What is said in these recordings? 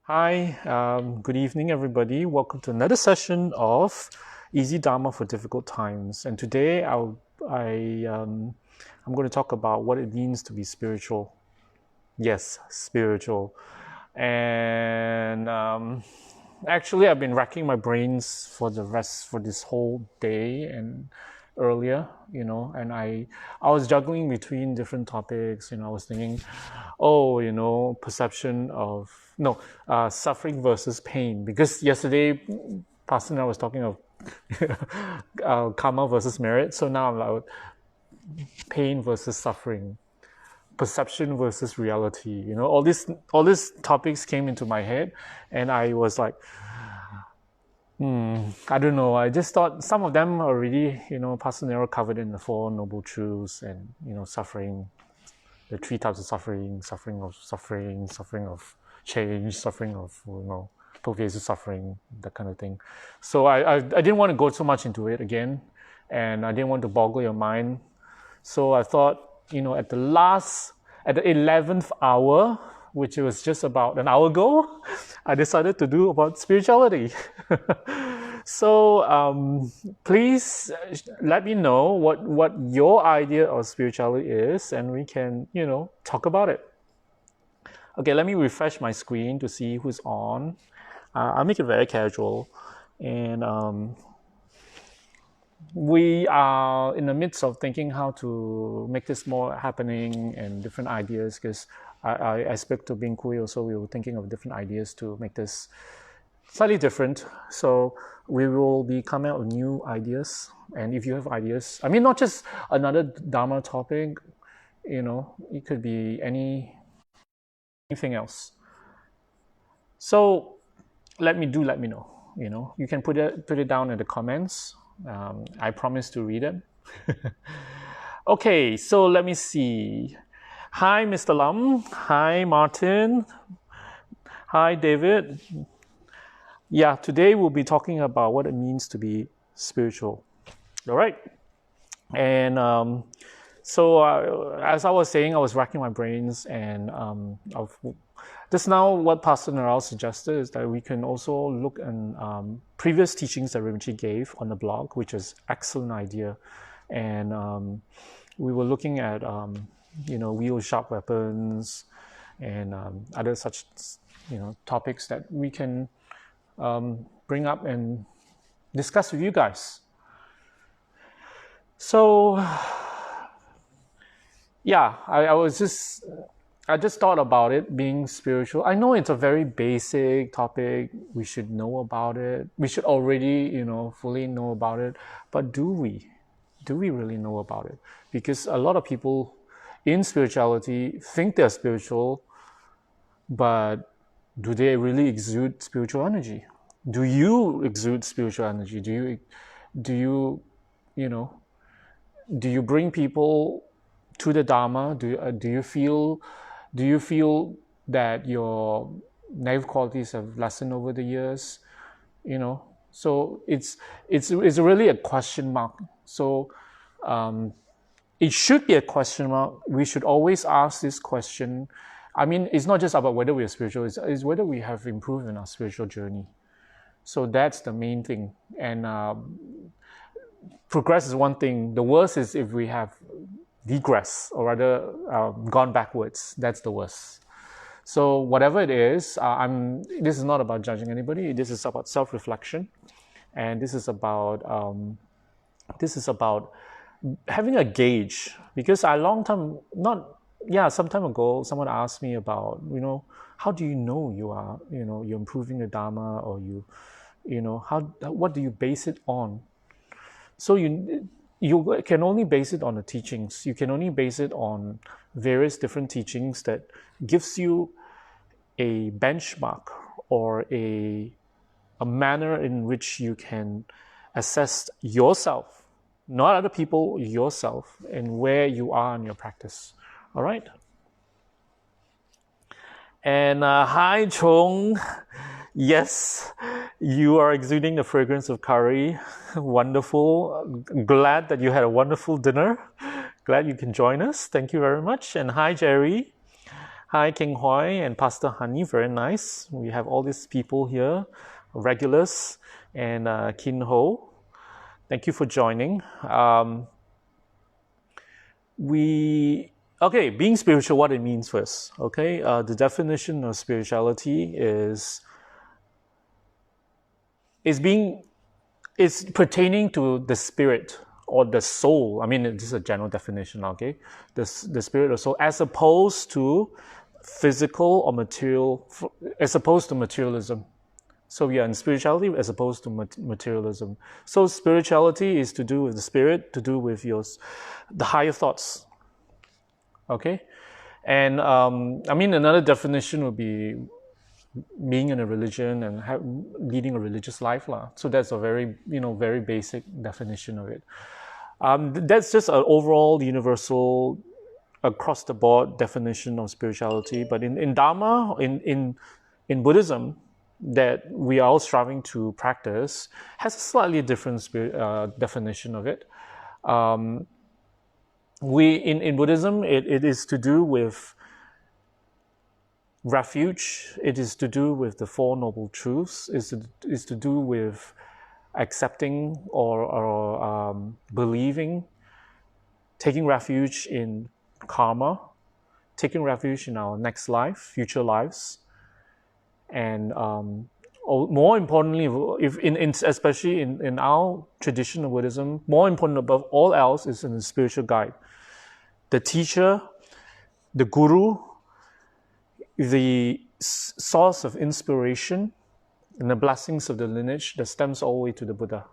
Hi, good evening, everybody. Welcome to another session of Easy Dharma for Difficult Times. And today I'm going to talk about what it means to be spiritual. Yes, spiritual. And actually, I've been racking my brains for this whole day and earlier, and I was juggling between different topics. I was thinking, perception of no suffering versus pain, because yesterday Pastor and I was talking of karma versus merit. So now I'm like pain versus suffering, perception versus reality. All these topics came into my head, and I was like, I don't know. I just thought some of them already, Pastor Nero covered in the Four Noble Truths, and suffering, the three types of suffering: suffering of change, suffering of pervasive suffering, that kind of thing. So I didn't want to go so much into it again, and I didn't want to boggle your mind. So I thought, at the 11th hour, which was just about an hour ago, I decided to do about spirituality. So please let me know what your idea of spirituality is, and we can, talk about it. Okay, let me refresh my screen to see who's on. I'll make it very casual. And we are in the midst of thinking how to make this more happening and different ideas, because I spoke to Bing Kui also. We were thinking of different ideas to make this slightly different. So we will be coming out with new ideas. And if you have ideas, I mean, not just another Dharma topic, it could be anything else. So let me know. You can put it down in the comments. I promise to read it. Okay, so let me see. Hi, Mr. Lam. Hi, Martin. Hi, David. Yeah, today we'll be talking about what it means to be spiritual. All right. And so as I was saying, I was racking my brains, and just now what Pastor Naral suggested is that we can also look at previous teachings that Rinpoche gave on the blog, which is excellent idea. And we were looking at wheel sharp weapons and other such topics that we can bring up and discuss with you guys. So yeah, I just thought about it being spiritual. I know it's a very basic topic. We should know about it. We should already, fully know about it. But do we? Do we really know about it? Because a lot of people in spirituality think they're spiritual, but do they really exude spiritual energy? Do you exude spiritual energy? Do you bring people to the Dharma? Do you feel that your negative qualities have lessened over the years? So it's really a question mark. So it should be a question mark. We should always ask this question. I mean, it's not just about whether we are spiritual, it's whether we have improved in our spiritual journey. So that's the main thing. And progress is one thing. The worst is if we have degress, or rather gone backwards. That's the worst. So whatever it is, this is not about judging anybody. This is about self-reflection, and this is about having a gauge. Because some time ago, someone asked me about, how do you know you are, you're improving the Dharma, or what do you base it on? So you can only base it on the teachings. You can only base it on various different teachings that gives you a benchmark, or a manner in which you can assess yourself, not other people, yourself, and where you are in your practice. All right? And hi, Chong. Yes, you are exuding the fragrance of curry. Wonderful. Glad that you had a wonderful dinner. Glad you can join us. Thank you very much. And hi, Jerry. Hi, King Hoy and Pastor Honey. Very nice. We have all these people here, regulars, and Kin Ho. Thank you for joining. Being spiritual, what it means first. Okay, the definition of spirituality is pertaining to the spirit or the soul. I mean, this is a general definition. Okay, the spirit or soul, as opposed to physical or material, as opposed to materialism. So yeah, in spirituality as opposed to materialism. So spirituality is to do with the spirit, to do with the higher thoughts. Okay, and another definition would be being in a religion and leading a religious life, lah. So that's a very basic definition of it. That's just an overall universal, across the board definition of spirituality. But in Dharma, in Buddhism, that we are all striving to practice, has a slightly different definition of it. In Buddhism, it is to do with refuge. It is to do with the Four Noble Truths. Is to do with accepting or believing, taking refuge in karma, taking refuge in our next life, future lives, and more importantly, especially in our tradition of Buddhism, more important above all else is in the spiritual guide, the teacher, the guru, the source of inspiration, and the blessings of the lineage that stems all the way to the Buddha.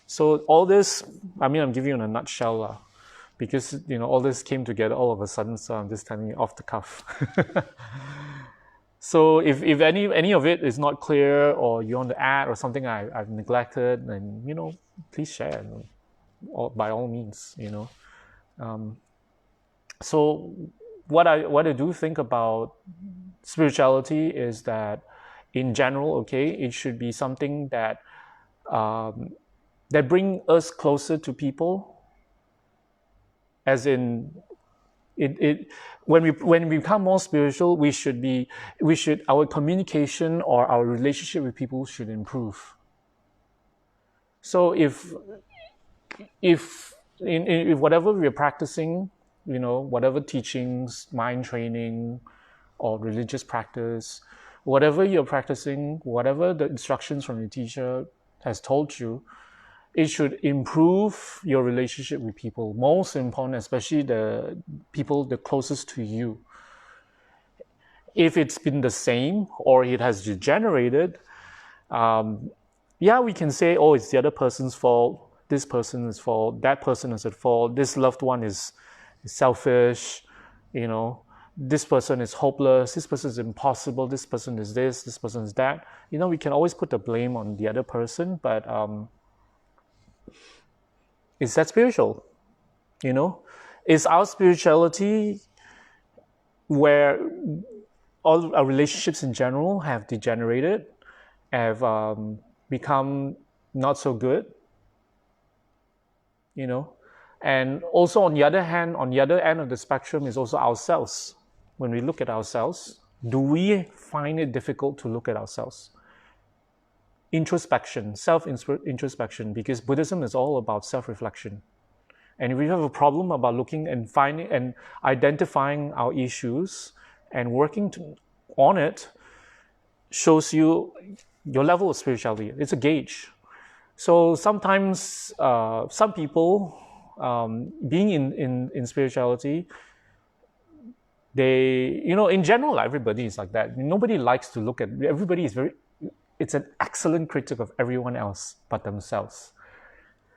So all this, I'm giving you in a nutshell, because all this came together all of a sudden. So I'm just telling you off the cuff. So if any of it is not clear, or you want to add, or something I've neglected, then please share, by all means. So what I do think about spirituality is that, in general, okay, it should be something that that bring us closer to people. As in, when we become more spiritual, our communication or our relationship with people should improve. So if whatever we are practicing, whatever teachings, mind training, or religious practice, whatever you're practicing, whatever the instructions from your teacher has told you, it should improve your relationship with people. Most important, especially the people the closest to you. If it's been the same or it has degenerated, we can say, oh, it's the other person's fault, this person's fault, that person is at fault, this loved one is selfish, this person is hopeless, this person is impossible, this person is this person is that. We can always put the blame on the other person, but is that spiritual? Is our spirituality where all our relationships in general have degenerated, have become not so good? And also on the other end of the spectrum is also ourselves. When we look at ourselves, do we find it difficult to look at ourselves? Introspection, self-introspection, because Buddhism is all about self-reflection. And if we have a problem about looking and finding and identifying our issues and working on it, shows you your level of spirituality. It's a gauge. So sometimes some people, being in spirituality, they, in general, everybody is like that. Nobody likes to look at, everybody is it's an excellent critic of everyone else but themselves.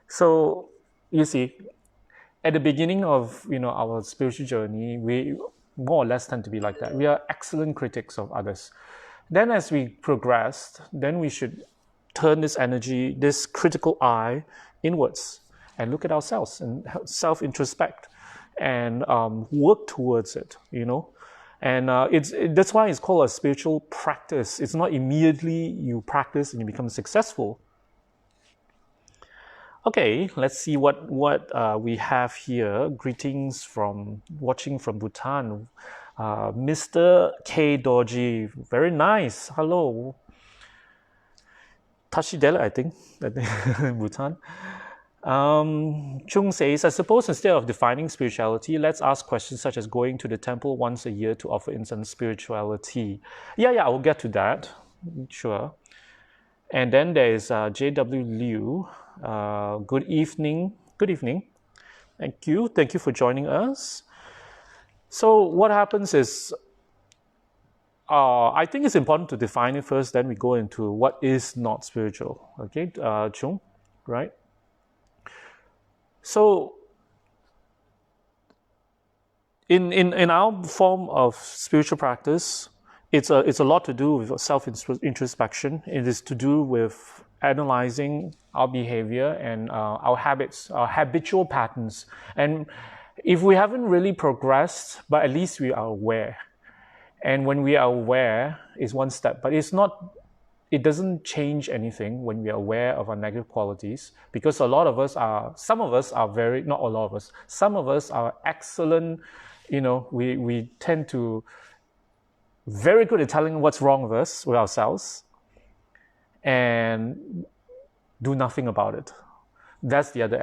So you see, at the beginning of our spiritual journey, we more or less tend to be like that. We are excellent critics of others. Then as we progressed, then we should turn this energy, this critical eye, inwards and look at ourselves and self-introspect and work towards it, And that's why it's called a spiritual practice. It's not immediately you practice and you become successful. Okay, let's see what we have here. Greetings from watching from Bhutan. Mr. K. Doji, very nice. Hello. Tashidele, I think, Bhutan. Chung says, I suppose instead of defining spirituality, let's ask questions such as going to the temple once a year to offer incense spirituality. Yeah, I will get to that. Sure. And then there is J.W. Liu. Good evening. Good evening. Thank you. Thank you for joining us. So what happens is, I think it's important to define it first, then we go into what is not spiritual. Okay, Chung, right? So in our form of spiritual practice, it's a lot to do with self-introspection. It is to do with analyzing our behavior and our habits, our habitual patterns. And if we haven't really progressed, but at least we are aware. And when we are aware is one step, but it doesn't change anything when we are aware of our negative qualities, because some of us are excellent, we tend to very good at telling what's wrong with us, with ourselves, and do nothing about it. That's the other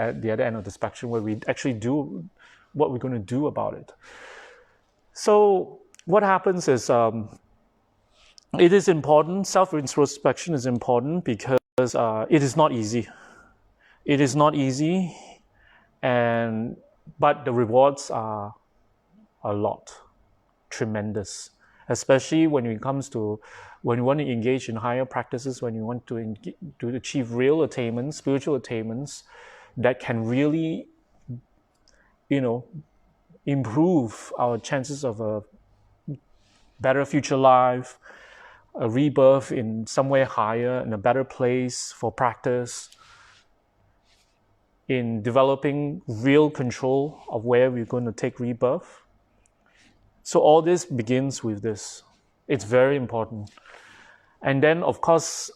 end of the spectrum, where we actually do what we're going to do about it. So what happens is, it is important, self-introspection is important because it is not easy. It is not easy, but the rewards are a lot, tremendous. Especially when we want to engage in higher practices, when you want to achieve real attainments, spiritual attainments that can really, improve our chances of a better future life, a rebirth in somewhere higher, in a better place for practice, in developing real control of where we're going to take rebirth. So all this begins with this. It's very important. And then, of course,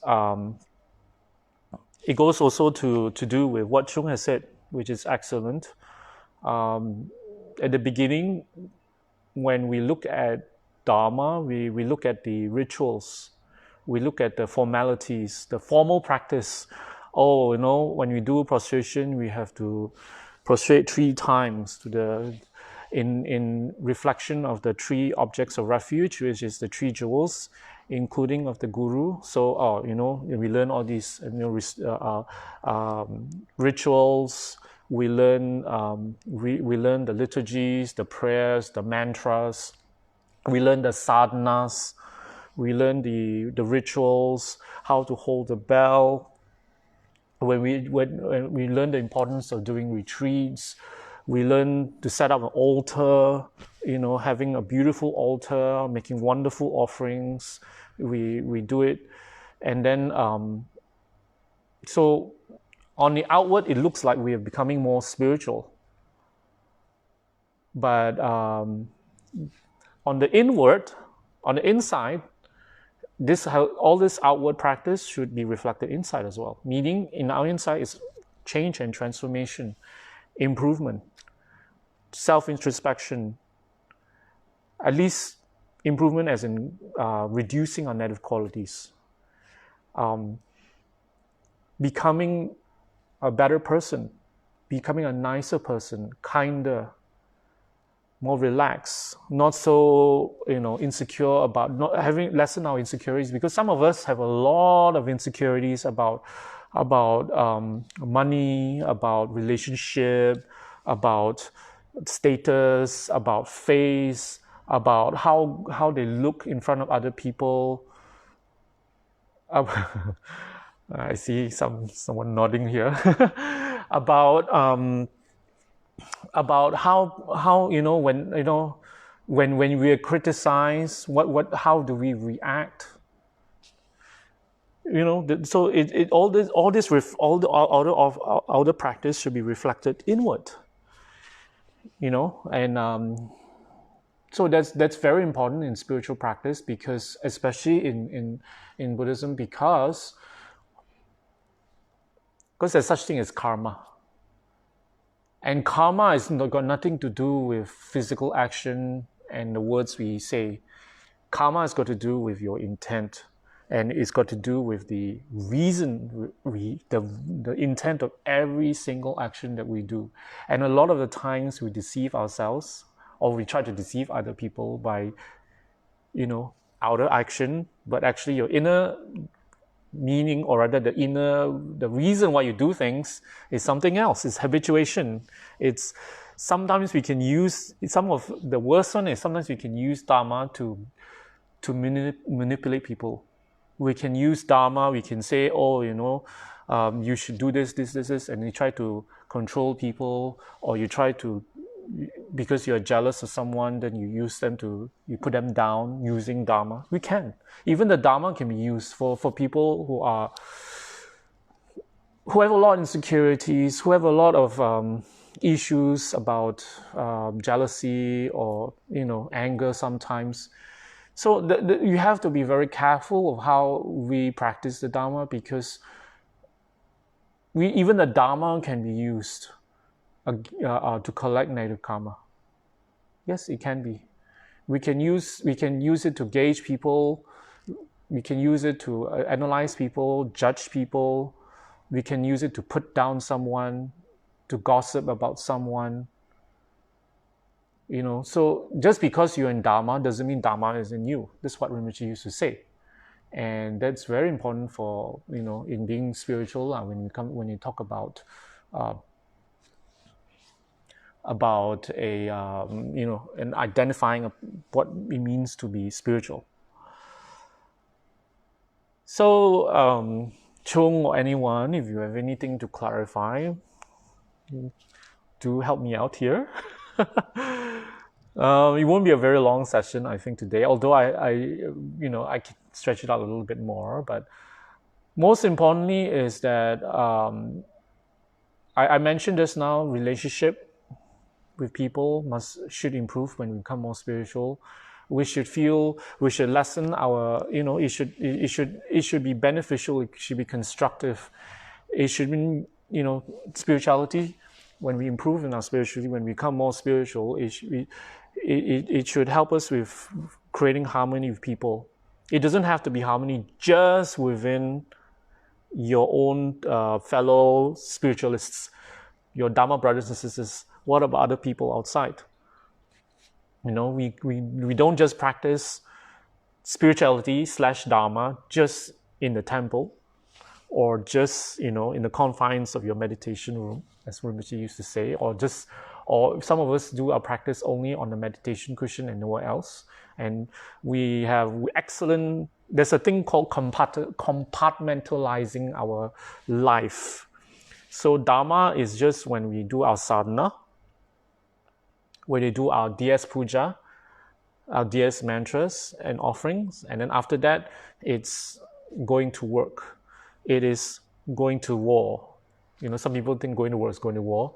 it goes also to do with what Chung has said, which is excellent. At the beginning, when we look at Dharma, we look at the rituals, we look at the formalities, the formal practice. When we do prostration, we have to prostrate 3 times in reflection of the 3 objects of refuge, which is the 3 jewels, including of the Guru. So, we learn all these rituals. We learn the liturgies, the prayers, the mantras. We learn the sadhanas, we learn the rituals, how to hold the bell. When we learn the importance of doing retreats, we learn to set up an altar, having a beautiful altar, making wonderful offerings. We do it, and then so on the outward, it looks like we are becoming more spiritual, but on the inside, all this outward practice should be reflected inside as well. Meaning, in our inside is change and transformation, improvement, self-introspection, at least improvement as in reducing our negative qualities, becoming a better person, becoming a nicer person, kinder, more relaxed, not so insecure about not having lessen our insecurities, because some of us have a lot of insecurities about money, about relationship, about status, about face, about how they look in front of other people. I see someone nodding here about how when we are criticized, how do we react? So all the practice should be reflected inward. And so that's very important in spiritual practice, because especially in Buddhism, because there's such thing as karma. And karma has got nothing to do with physical action and the words we say. Karma has got to do with your intent, and it's got to do with the reason, the intent of every single action that we do. And a lot of the times we deceive ourselves, or we try to deceive other people by, outer action, but actually your inner meaning, or rather the reason why you do things is something else. It's habituation. It's sometimes we can use, some of the worst one is sometimes we can use Dharma to manipulate people. We can use Dharma, we can say, you should do this, and you try to control people, or you try to, because you're jealous of someone, then you put them down using Dharma. We can. Even the Dharma can be used for people who have a lot of insecurities, who have a lot of issues about jealousy or, anger sometimes. So you have to be very careful of how we practice the Dharma, because even the Dharma can be used to collect negative karma. Yes, it can be. We can use it to gauge people. We can use it to analyze people, judge people. We can use it to put down someone, to gossip about someone. So just because you're in Dharma doesn't mean Dharma is in you. That's what Rinpoche used to say. And that's very important for, in being spiritual, when you talk about and identifying what it means to be spiritual. So, Chung or anyone, if you have anything to clarify, do help me out here. It won't be a very long session, I think, today, although I can stretch it out a little bit more. But most importantly is that I mentioned just now, relationship with people should improve when we become more spiritual. We should lessen our, it should be beneficial, it should be constructive. It should be, spirituality, when we improve in our spirituality, when we become more spiritual, it should help us with creating harmony with people. It doesn't have to be harmony just within your own fellow spiritualists, your Dhamma brothers and sisters. What about other people outside? We don't just practice spirituality / Dharma just in the temple, or just, in the confines of your meditation room, as Rinpoche used to say, or some of us do our practice only on the meditation cushion and nowhere else. And we have there's a thing called compartmentalizing our life. So Dharma is just when we do our sadhana, where they do our DS puja, our DS mantras and offerings, and then after that, it's going to work. It is going to war. Some people think going to war is going to war.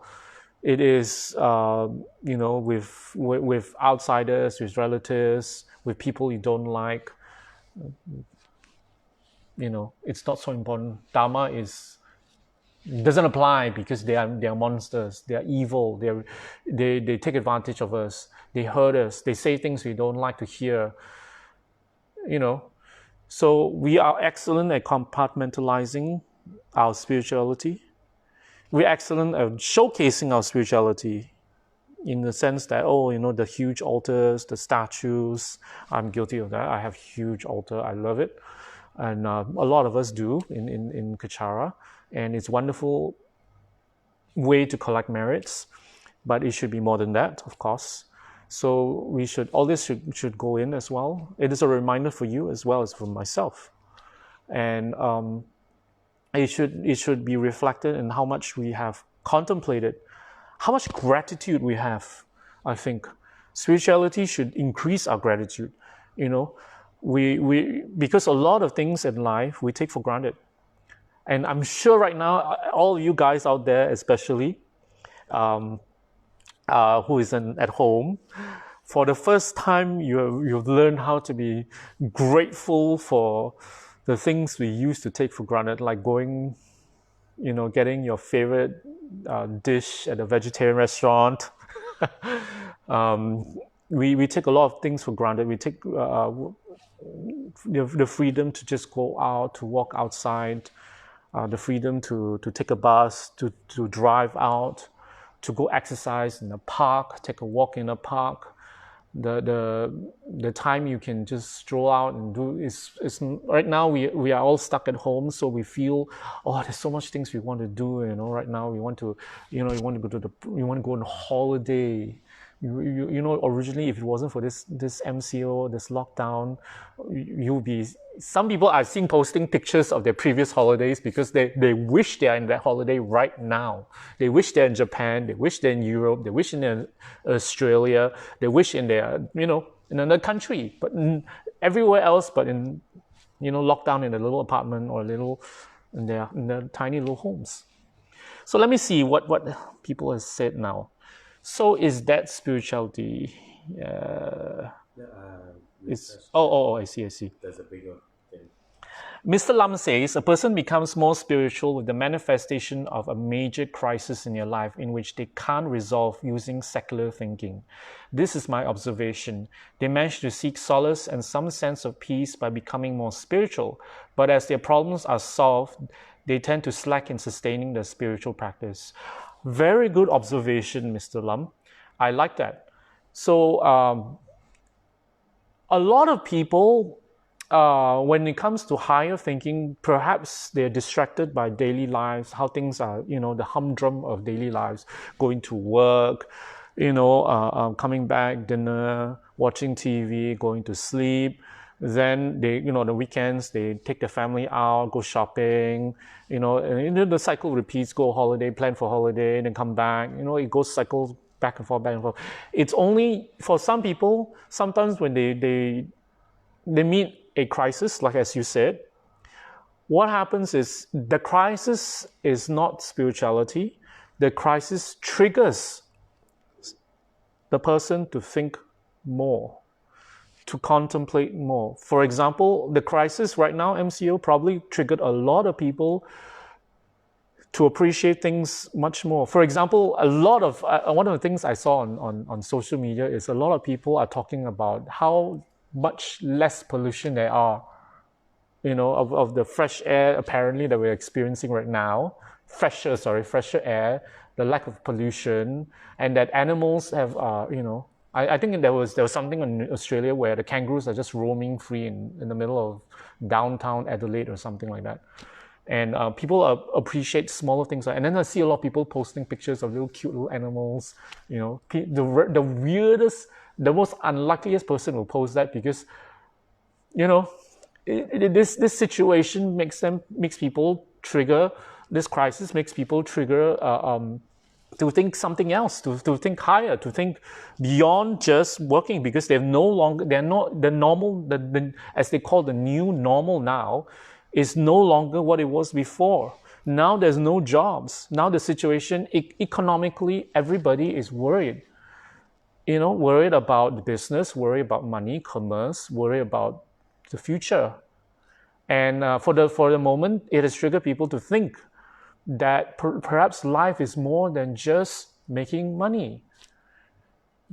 It is, with outsiders, with relatives, with people you don't like. It's not so important. Dharma doesn't apply because they are monsters. They are evil. They take advantage of us. They hurt us. They say things we don't like to hear. So we are excellent at compartmentalizing our spirituality. We're excellent at showcasing our spirituality in the sense that, the huge altars, the statues. I'm guilty of that. I have a huge altar. I love it. And a lot of us do in Kechara. And it's a wonderful way to collect merits. But it should be more than that, of course. So all this should go in as well. It is a reminder for you as well as for myself. And it should be reflected in how much we have contemplated, how much gratitude we have. I think spirituality should increase our gratitude. Because a lot of things in life we take for granted. And I'm sure right now, all you guys out there especially, who isn't at home, for the first time you've learned how to be grateful for the things we used to take for granted, like going, getting your favorite dish at a vegetarian restaurant, we take a lot of things for granted. We take the freedom to just go out, to walk outside, the freedom to take a bus, to drive out, to go exercise in a park, take a walk in a park. The time you can just stroll out and do is right now we are all stuck at home, so we feel, oh, there's so much things we want to do, right now we want to, we want to go on holiday. Originally, if it wasn't for this MCO, this lockdown, you'll be. Some people I've seen posting pictures of their previous holidays because they wish they are in that holiday right now. They wish they're in Japan. They wish they're in Europe. They wish in Australia. They wish in their, in another country, but everywhere else, but in, lockdown in a little apartment or in their tiny little homes. So let me see what people have said now. So is that spirituality? I see. There's a bigger thing. Mr. Lam says, a person becomes more spiritual with the manifestation of a major crisis in their life in which they can't resolve using secular thinking. This is my observation. They manage to seek solace and some sense of peace by becoming more spiritual, but as their problems are solved, they tend to slack in sustaining their spiritual practice. Very good observation, Mr. Lam. I like that. So a lot of people, when it comes to higher thinking, perhaps they're distracted by daily lives, how things are, the humdrum of daily lives, going to work, coming back, dinner, watching TV, going to sleep. Then they, the weekends, they take the family out, go shopping, and the cycle repeats, go holiday, plan for holiday, then come back, it goes cycles back and forth. It's only, for some people, sometimes when they meet a crisis, like as you said, what happens is the crisis is not spirituality. The crisis triggers the person to think more, to contemplate more. For example, the crisis right now, MCO, probably triggered a lot of people to appreciate things much more. For example, a lot of one of the things I saw on social media is a lot of people are talking about how much less pollution there are, of the fresh air apparently that we're experiencing right now, fresher air, the lack of pollution, and that animals have, I think there was something in Australia where the kangaroos are just roaming free in the middle of downtown Adelaide or something like that. And people appreciate smaller things. And then I see a lot of people posting pictures of cute little animals. The weirdest, the most unluckiest person will post that because, this situation makes people trigger, this crisis makes people trigger to think something else, to think higher, to think beyond just working, because they're not the normal, as they call the new normal now, is no longer what it was before. Now there's no jobs. Now the situation, economically, everybody is worried. Worried about the business, worried about money, commerce, worried about the future. And for the moment, it has triggered people to think that perhaps life is more than just making money,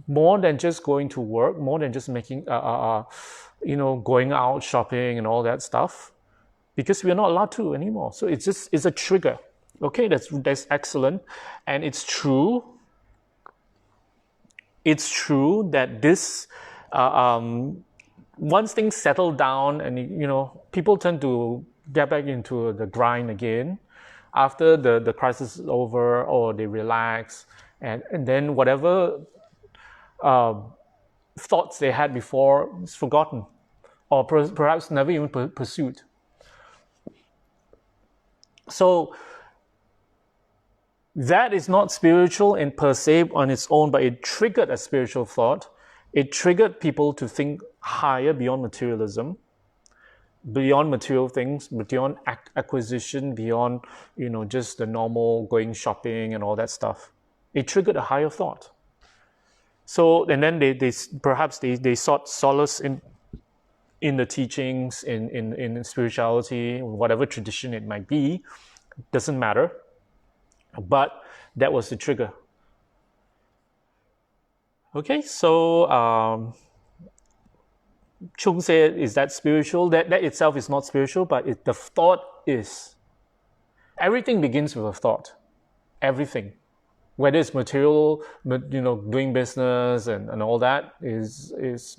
more than just going to work, more than just making, going out shopping and all that stuff, because we're not allowed to anymore. So it's a trigger. Okay, that's excellent, and it's true. It's true that this, once things settle down and people tend to get back into the grind again. After the crisis is over, or they relax, and then whatever thoughts they had before is forgotten, or perhaps never even pursued. So that is not spiritual in per se on its own, but it triggered a spiritual thought. It triggered people to think higher beyond materialism, beyond material things, beyond acquisition, beyond just the normal going shopping and all that stuff. It triggered a higher thought. So, and then they perhaps sought solace in the teachings, in spirituality, whatever tradition it might be, doesn't matter. But that was the trigger. Okay, so Chung said, is that spiritual? That itself is not spiritual, but the thought is. Everything begins with a thought. Everything. Whether it's material, doing business and all that it's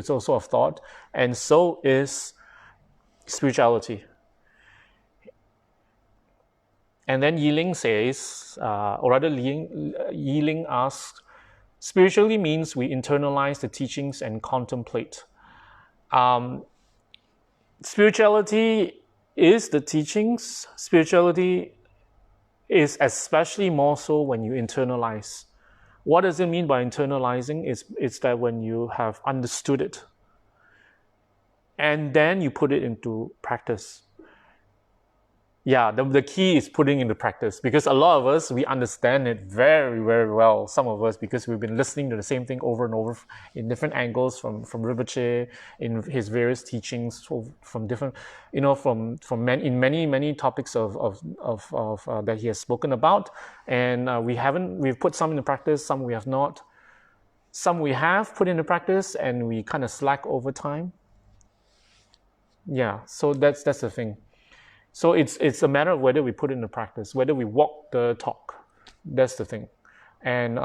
also a thought, and so is spirituality. And then Yiling says, or rather Yiling asks, spiritually means we internalize the teachings and contemplate. Spirituality is the teachings. Spirituality is especially more so when you internalize. What does it mean by internalizing? It's that when you have understood it and then you put it into practice. Yeah, the key is putting into practice, because a lot of us, we understand it very, very well. Some of us, because we've been listening to the same thing over and over in different angles from Rinpoche, in his various teachings, from different, in many topics of that he has spoken about. And we've put some into practice, some we have not. Some we have put into practice and we kind of slack over time. Yeah, so that's the thing. So it's a matter of whether we put it into practice, whether we walk the talk. That's the thing. And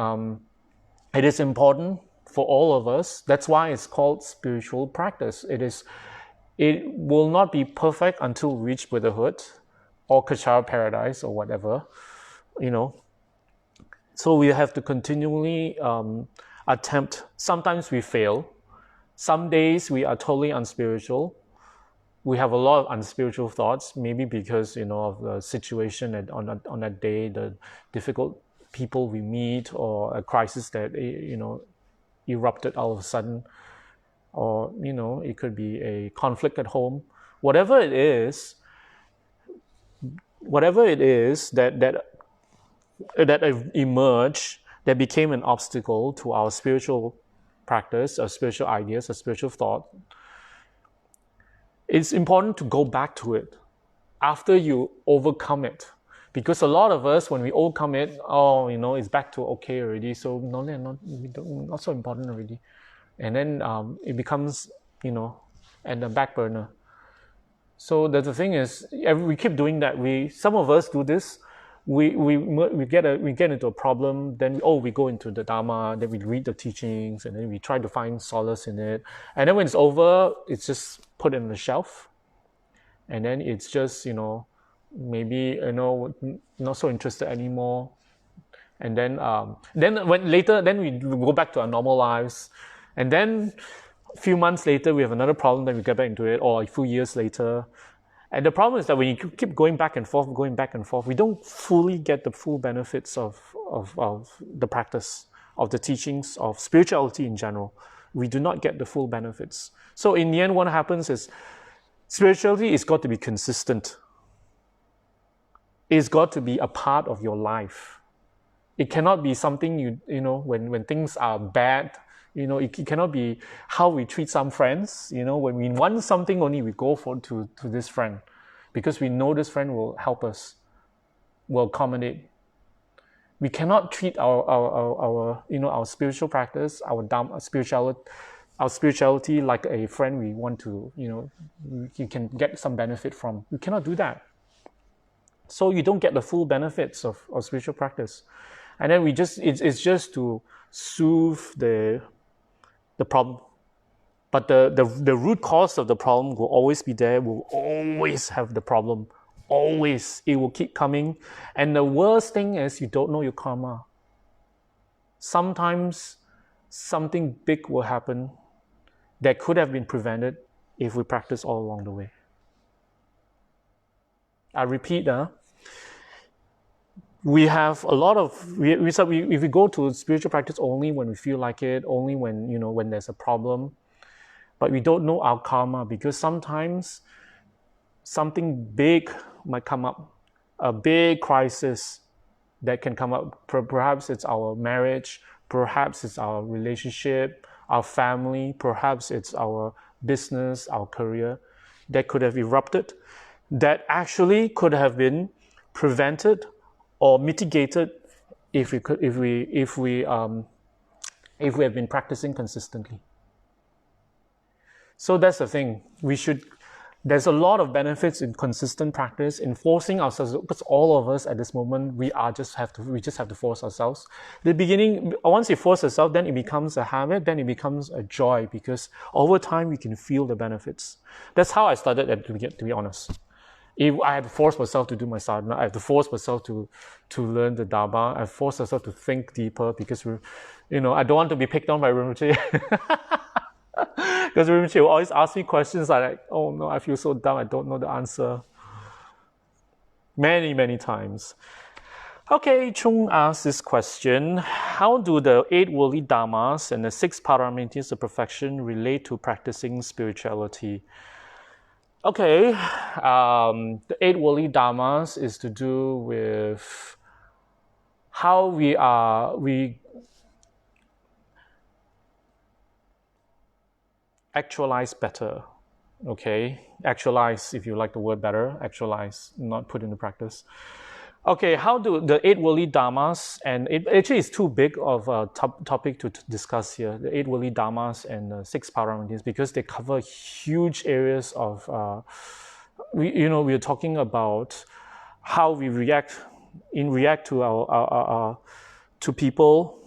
it is important for all of us. That's why it's called spiritual practice. It will not be perfect until we reach Buddhahood or Kechara paradise or whatever, So we have to continually attempt. Sometimes we fail. Some days we are totally unspiritual. We have a lot of unspiritual thoughts, maybe because of the situation on that day, the difficult people we meet, or a crisis that erupted all of a sudden, or it could be a conflict at home. Whatever it is that emerged, that became an obstacle to our spiritual practice, our spiritual ideas, our spiritual thought. It's important to go back to it after you overcome it, because a lot of us, when we overcome it, it's back to okay already. So not so important already, and then it becomes at the back burner. So the thing is, we keep doing that. Some of us do this. We get into a problem, then we go into the Dhamma, then we read the teachings, and then we try to find solace in it. And then when it's over, it's just put in the shelf. And then it's just, maybe, not so interested anymore. And then then we go back to our normal lives. And then a few months later, we have another problem, then we get back into it, or a few years later. And the problem is that when you keep going back and forth, we don't fully get the full benefits of the practice, of the teachings, of spirituality in general. We do not get the full benefits. So in the end, what happens is spirituality has got to be consistent. It's got to be a part of your life. It cannot be something when things are bad. It cannot be how we treat some friends. When we want something only, we go to this friend, because we know this friend will help us, will accommodate. We cannot treat our spiritual practice, our Dhamma, our spirituality like a friend we want to, you can get some benefit from. You cannot do that. So you don't get the full benefits of spiritual practice. And then it's just to soothe the problem. But the root cause of the problem will always be there. We'll always have the problem. Always. It will keep coming. And the worst thing is you don't know your karma. Sometimes something big will happen that could have been prevented if we practice all along the way. I repeat, we have a lot of, if we go to spiritual practice only when we feel like it, only when there's a problem, but we don't know our karma, because sometimes something big might come up, a big crisis that can come up. Perhaps it's our marriage, perhaps it's our relationship, our family, perhaps it's our business, our career, that could have erupted, that actually could have been prevented or mitigated if we if we have been practicing consistently. So that's the thing. There's a lot of benefits in consistent practice, in forcing ourselves, because all of us at this moment, we just have to force ourselves. The beginning, once you force yourself, then it becomes a habit, then it becomes a joy, because over time we can feel the benefits. That's how I started, to be honest. If I had to force myself to do my sadhana, I had to force myself to learn the Dhamma, I forced myself to think deeper, because I don't want to be picked on by Rinpoche. Because Rinpoche will always ask me questions like, oh no, I feel so dumb, I don't know the answer. Many, many times. Okay, Chung asked this question. How do the 8 worldly dhammas and the 6 paramitas of perfection relate to practicing spirituality? Okay, the 8 worldly dhammas is to do with how we actualize better, okay? Actualize, if you like the word better, actualize, not put into practice. Okay, how do the 8 worldly dhammas, and it actually is too big of a topic to discuss here, the 8 worldly dhammas and the 6 paramitas, because they cover huge areas of, we're talking about how we react to to people.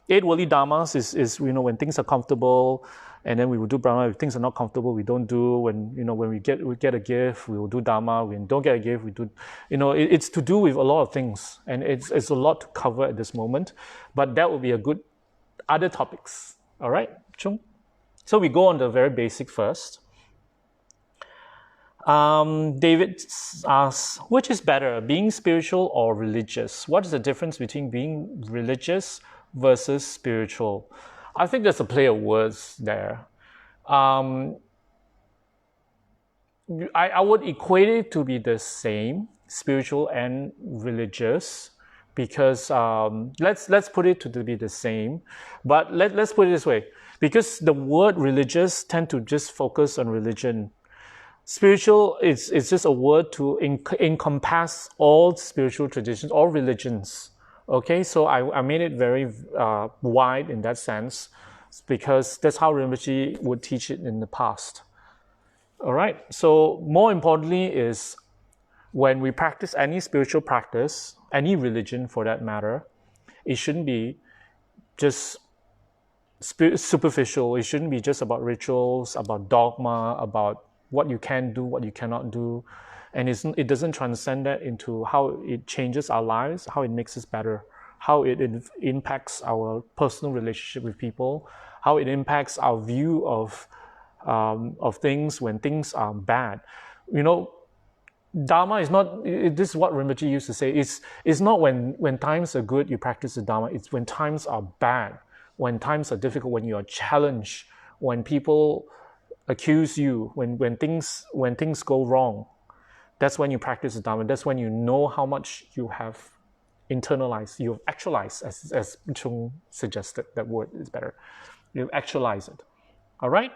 8 worldly dhammas is when things are comfortable, and then we will do Brahma. If things are not comfortable, we don't do. When we get a gift, we will do Dhamma. When we don't get a gift, we do. It's to do with a lot of things, and it's a lot to cover at this moment. But that will be a good other topics. All right, Chung. So we go on the very basic first. David asks, which is better, being spiritual or religious? What is the difference between being religious versus spiritual? I think there's a play of words there. I would equate it to be the same, spiritual and religious, because let's put it to be the same. But let's put it this way, because the word religious tend to just focus on religion. Spiritual is just a word to encompass all spiritual traditions, all religions. Okay, so I made it very wide in that sense, because that's how Rinpoche would teach it in the past. All right, so more importantly is when we practice any spiritual practice, any religion for that matter, it shouldn't be just superficial. It shouldn't be just about rituals, about dogma, about what you can do, what you cannot do. And it doesn't transcend that into how it changes our lives, how it makes us better, how it impacts our personal relationship with people, how it impacts our view of things when things are bad. Dharma is not, this is what Rinpoche used to say, it's not when times are good you practice the Dharma, it's when times are bad, when times are difficult, when you are challenged, when people accuse you, when things go wrong. That's when you practice the Dhamma. That's when you know how much you have internalized, you have actualized, as Chung suggested, that word is better. You actualize it. All right?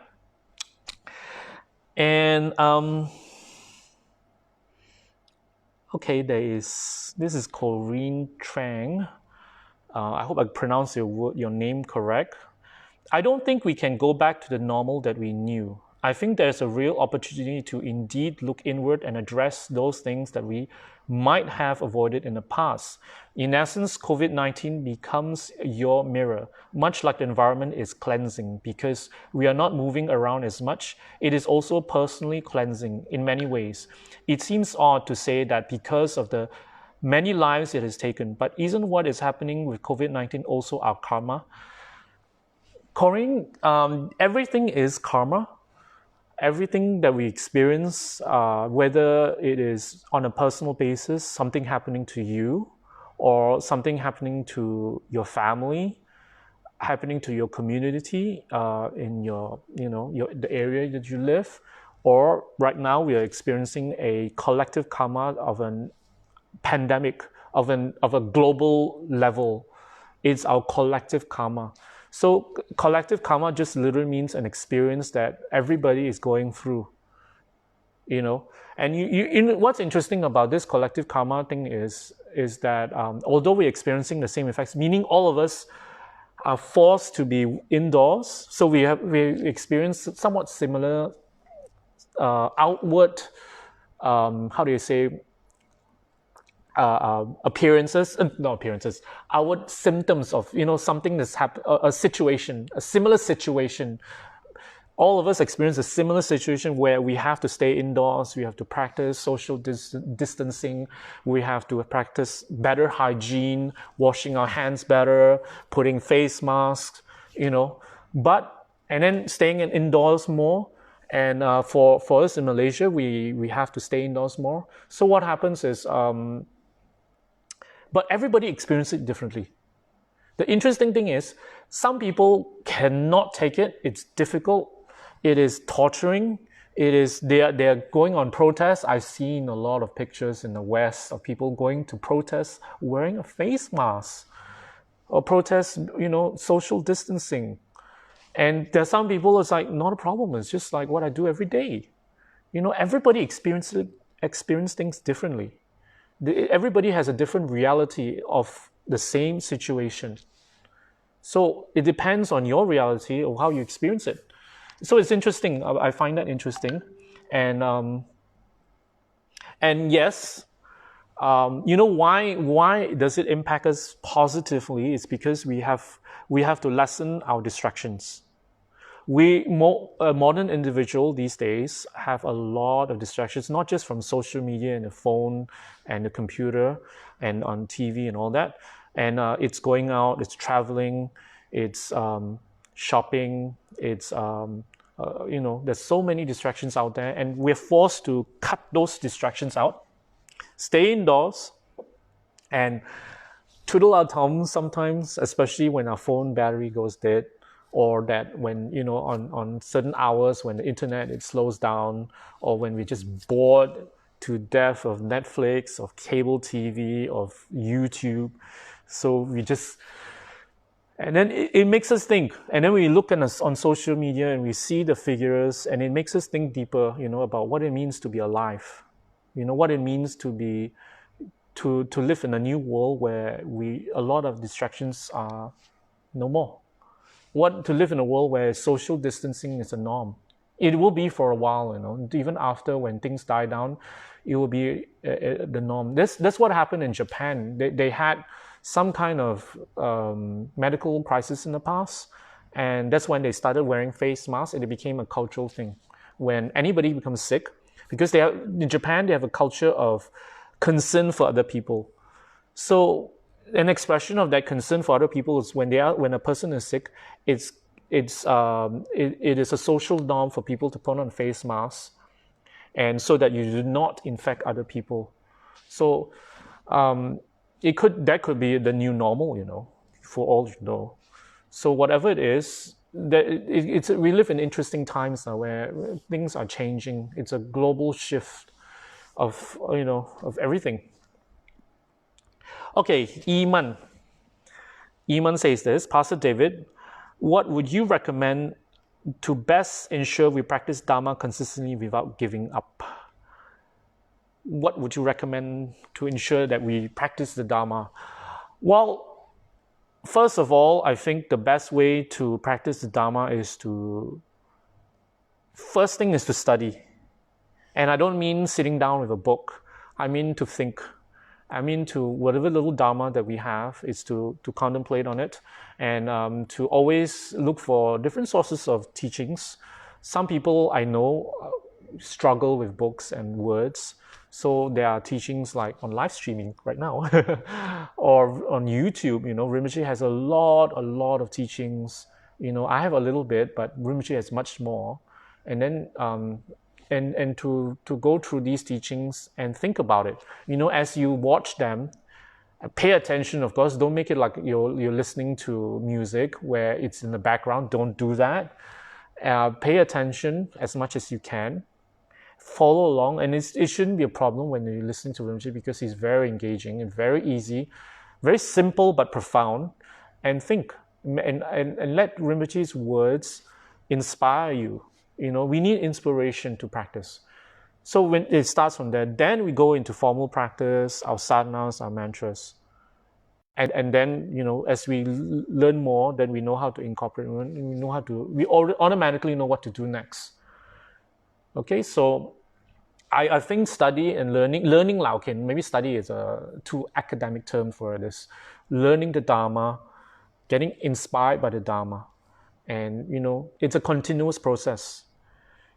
And, okay, this is Corinne Trang. I hope I pronounced your name correct. I don't think we can go back to the normal that we knew. I think there's a real opportunity to indeed look inward and address those things that we might have avoided in the past. In essence, COVID-19 becomes your mirror, much like the environment is cleansing, because we are not moving around as much. It is also personally cleansing in many ways. It seems odd to say that because of the many lives it has taken, but isn't what is happening with COVID-19 also our karma? Corinne, everything is karma. Everything that we experience, whether it is on a personal basis, something happening to you, or something happening to your family, happening to your community, in the area that you live, or right now we are experiencing a collective karma of a pandemic, of a global level. It's our collective karma. So collective karma just literally means an experience that everybody is going through, And what's interesting about this collective karma thing is that although we're experiencing the same effects, meaning all of us are forced to be indoors. So we experience somewhat similar outward, how do you say, appearances, not appearances, outward symptoms of, something that's happened, a situation, a similar situation. All of us experience a similar situation where we have to stay indoors, we have to practice social distancing, we have to practice better hygiene, washing our hands better, putting face masks, and then staying indoors more. And for us in Malaysia, we have to stay indoors more. So what happens is, but everybody experiences it differently. The interesting thing is, some people cannot take it. It's difficult. It is torturing. They're going on protests. I've seen a lot of pictures in the West of people going to protests wearing a face mask, or protest, social distancing. And there's some people, it's like, not a problem. It's just like what I do every day. Everybody experience things differently. Everybody has a different reality of the same situation. So it depends on your reality of how you experience it. So it's interesting. I find that interesting. And yes, why does it impact us positively? It's because we have to lessen our distractions. Modern individual these days have a lot of distractions, not just from social media and the phone and the computer and on TV and all that. And it's going out, it's traveling, it's shopping, it's there's so many distractions out there, and we're forced to cut those distractions out, stay indoors, and twiddle our thumbs sometimes, especially when our phone battery goes dead, or that when, on certain hours when the internet, it slows down, or when we're just bored to death of Netflix, of cable TV, of YouTube. So we just, and then it makes us think. And then we look on social media and we see the figures, and it makes us think deeper, about what it means to be alive. What it means to live in a new world where a lot of distractions are no more. To live in a world where social distancing is a norm. It will be for a while, even after, when things die down, it will be the norm. That's what happened in Japan. They had some kind of medical crisis in the past, and that's when they started wearing face masks, and it became a cultural thing. When anybody becomes sick, because in Japan, they have a culture of concern for other people. So an expression of that concern for other people is when a person is sick, it is a social norm for people to put on face masks, and so that you do not infect other people. So that could be the new normal, for all you know. So whatever it is, we live in interesting times now where things are changing. It's a global shift of everything. Okay, Iman. Iman says this: Pastor David, what would you recommend to best ensure we practice Dhamma consistently without giving up? What would you recommend to ensure that we practice the Dhamma? Well, first of all, I think the best way to practice the Dhamma is first thing is to study. And I don't mean sitting down with a book. I mean to think. I mean to whatever little Dharma that we have is to contemplate on it, and to always look for different sources of teachings. Some people I know struggle with books and words, so there are teachings like on live streaming right now or on YouTube. Rinpoche has a lot of teachings. I have a little bit, but Rinpoche has much more. And then and to go through these teachings and think about it. As you watch them, pay attention, of course. Don't make it like you're listening to music where it's in the background. Don't do that. Pay attention as much as you can. Follow along, and it shouldn't be a problem when you're listening to Rinpoche, because he's very engaging and very easy, very simple but profound. And think, and let Rinpoche's words inspire you. We need inspiration to practice. So when it starts from there, then we go into formal practice, our sadhanas, our mantras. And then, as we learn more, then we know how to incorporate. We automatically know what to do next. Okay, so I think study and learning Lao, okay, maybe study is a too academic term for this. Learning the Dharma, getting inspired by the Dharma, and it's a continuous process.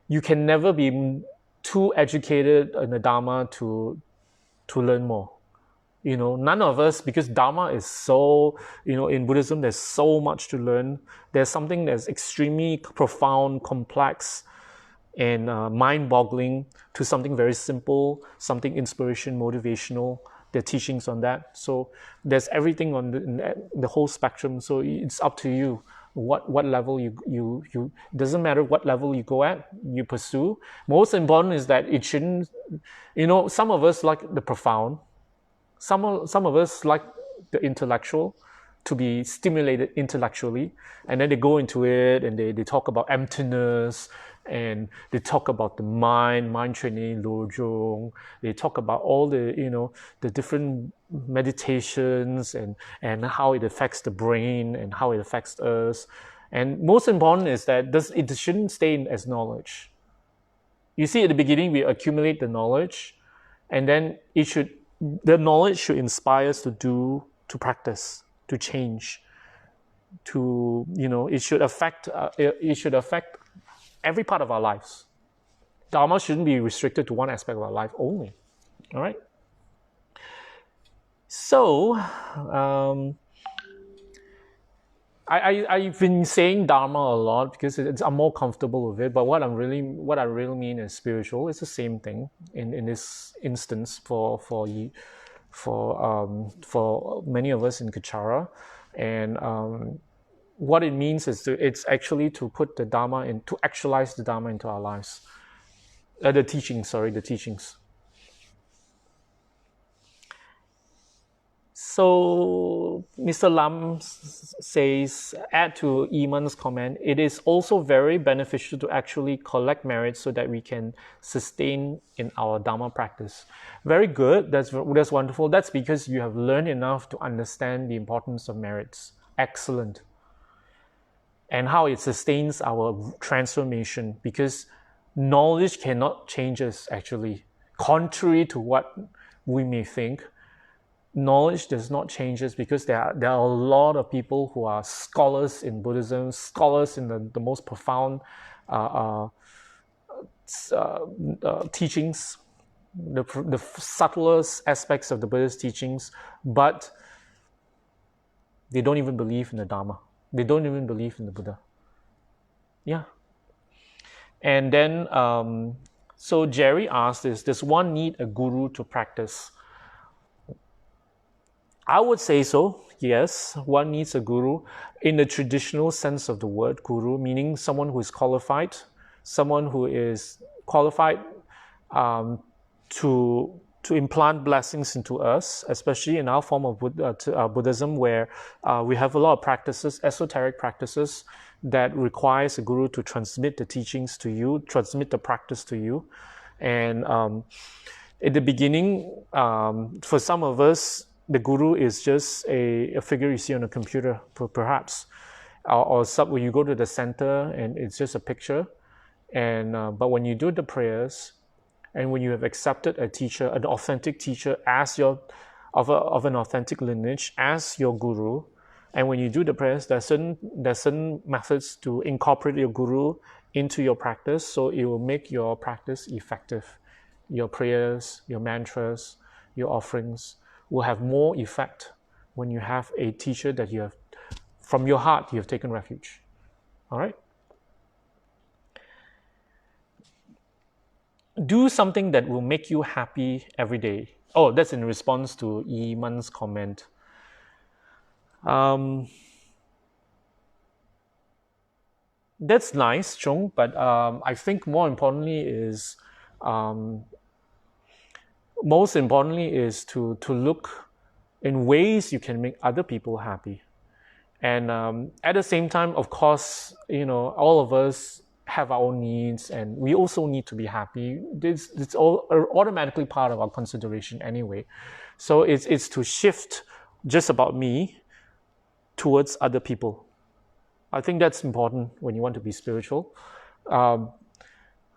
You can never be too educated in the Dharma to learn more. None of us, because Dharma is so, in Buddhism, there's so much to learn. There's something that's extremely profound, complex, and mind-boggling, to something very simple, something inspiration, motivational. There are teachings on that. So there's everything on the whole spectrum. So it's up to you what level you doesn't matter what level you go at, you pursue. Most important is that it shouldn't, some of us like the profound. Some of us like the intellectual, to be stimulated intellectually, and then they go into it and they talk about emptiness, and they talk about the mind training, lojong. They talk about all the the different meditations and how it affects the brain and how it affects us. And most important is that it shouldn't stay as knowledge. You see, at the beginning we accumulate the knowledge, and then the knowledge should inspire us to practice, to change, it should affect every part of our lives. Dharma shouldn't be restricted to one aspect of our life only. All right. So I've been saying Dharma a lot because I'm more comfortable with it. But what I really mean is spiritual. It's the same thing in this instance for many of us in Kechara, and what it means is it's actually to put the Dharma to actualize the Dharma into our lives. The teachings. So Mr. Lam says, add to Iman's comment, it is also very beneficial to actually collect merits so that we can sustain in our Dhamma practice. Very good. That's wonderful. That's because you have learned enough to understand the importance of merits. Excellent. And how it sustains our transformation, because knowledge cannot change us, actually. Contrary to what we may think, knowledge does not change us, because there are a lot of people who are scholars in Buddhism, scholars in the most profound teachings, the subtlest aspects of the Buddhist teachings, but they don't even believe in the Dhamma. They don't even believe in the Buddha. Yeah. And then, so Jerry asked this, does one need a guru to practice? I would say so, yes. One needs a guru in the traditional sense of the word guru, meaning someone who is qualified, to implant blessings into us, especially in our form of Buddhism, where we have a lot of practices, esoteric practices, that requires a guru to transmit the teachings to you, transmit the practice to you. And at the beginning, for some of us, the guru is just a figure you see on a computer, perhaps, or when you go to the center and it's just a picture. And but when you do the prayers, and when you have accepted a teacher, an authentic teacher, as of an authentic lineage, as your guru, and when you do the prayers, there's certain methods to incorporate your guru into your practice, so it will make your practice effective. Your prayers, your mantras, your offerings will have more effect when you have a teacher that you have, from your heart, you have taken refuge. All right? Do something that will make you happy every day. Oh, that's in response to Iman's comment. That's nice, Chung, but I think more importantly is to look in ways you can make other people happy. And at the same time, of course, all of us have our own needs, and we also need to be happy. It's all automatically part of our consideration anyway. So it's to shift just about me towards other people. I think that's important when you want to be spiritual.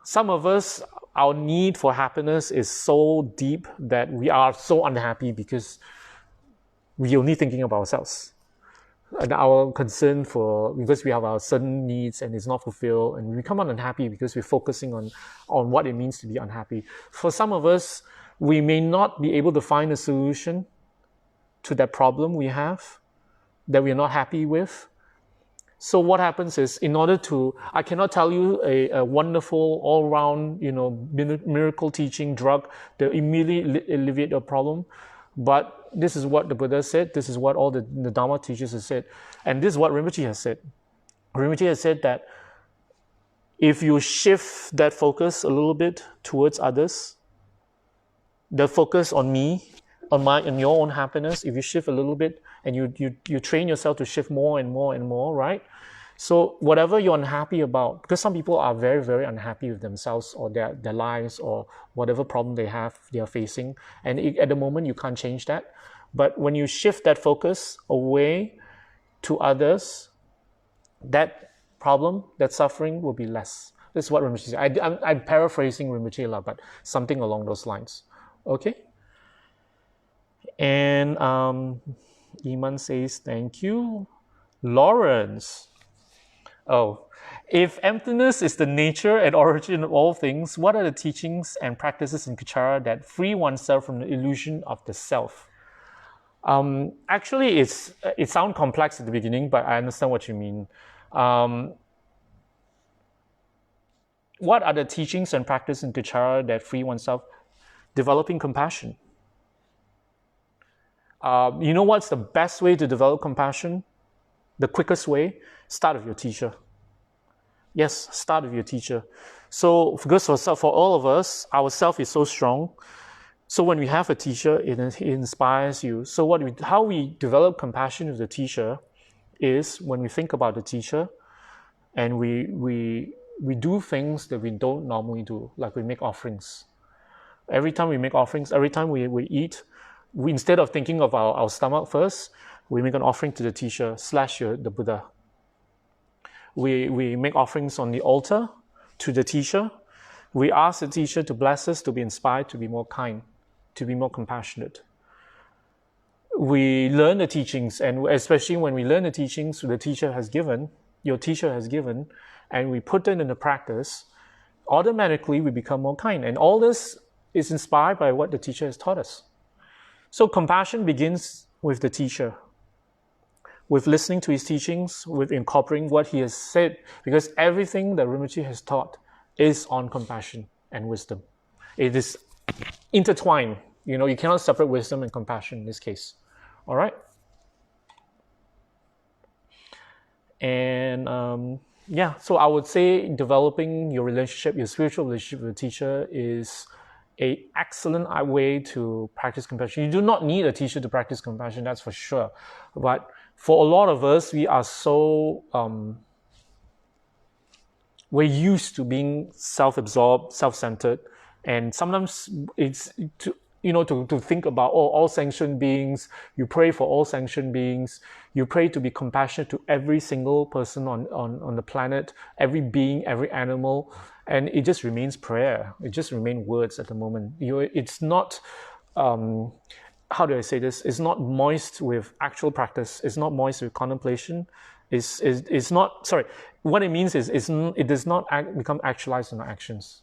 Some of us, our need for happiness is so deep that we are so unhappy because we're only thinking about ourselves. And our concern because we have our certain needs and it's not fulfilled, and we become unhappy because we're focusing on what it means to be unhappy. For some of us, we may not be able to find a solution to that problem we have that we're not happy with. So what happens is, I cannot tell you a wonderful all-round, miracle teaching drug that immediately alleviate your problem. But this is what the Buddha said. This is what all the Dhamma teachers have said. And this is what Rinpoche has said. Rinpoche has said that if you shift that focus a little bit towards others, the focus on me, on your own happiness, if you shift a little bit and you train yourself to shift more and more and more, right? So whatever you're unhappy about, because some people are very, very unhappy with themselves or their lives or whatever problem they are facing. And at the moment, you can't change that. But when you shift that focus away to others, that problem, that suffering will be less. This is what Rinpoche said. I'm paraphrasing Rinpoche, but something along those lines. Okay? And Iman says, thank you. Lawrence. Oh, if emptiness is the nature and origin of all things, what are the teachings and practices in Kechara that free oneself from the illusion of the self? Actually, it sounds complex at the beginning, but I understand what you mean. What are the teachings and practices in Kechara that free oneself? Developing compassion. You know what's the best way to develop compassion? The quickest way? Start with your teacher. Yes, start with your teacher. So, because for all of us, our self is so strong. So when we have a teacher, it inspires you. So how we develop compassion with the teacher is when we think about the teacher, and we do things that we don't normally do, like we make offerings. Every time we make offerings, every time we eat, instead of thinking of our stomach first, we make an offering to the teacher / the Buddha. We make offerings on the altar to the teacher. We ask the teacher to bless us, to be inspired, to be more kind, to be more compassionate. We learn the teachings, and especially when we learn the teachings your teacher has given, and we put them into practice, automatically we become more kind. And all this is inspired by what the teacher has taught us. So compassion begins with the teacher, with listening to his teachings, with incorporating what he has said, because everything that Rinpoche has taught is on compassion and wisdom. It is intertwined. You cannot separate wisdom and compassion in this case. All right? And so I would say developing your spiritual relationship with the teacher is an excellent way to practice compassion. You do not need a teacher to practice compassion, that's for sure. But for a lot of us, we are so we're used to being self-absorbed, self-centered, and sometimes it's to think about all sentient beings. You pray for all sentient beings. You pray to be compassionate to every single person on the planet, every being, every animal, and it just remains prayer. It just remains words at the moment. It's not. How do I say this? It's not moist with actual practice. It's not moist with contemplation. It's not. Sorry. What it means is it does not become actualized in our actions.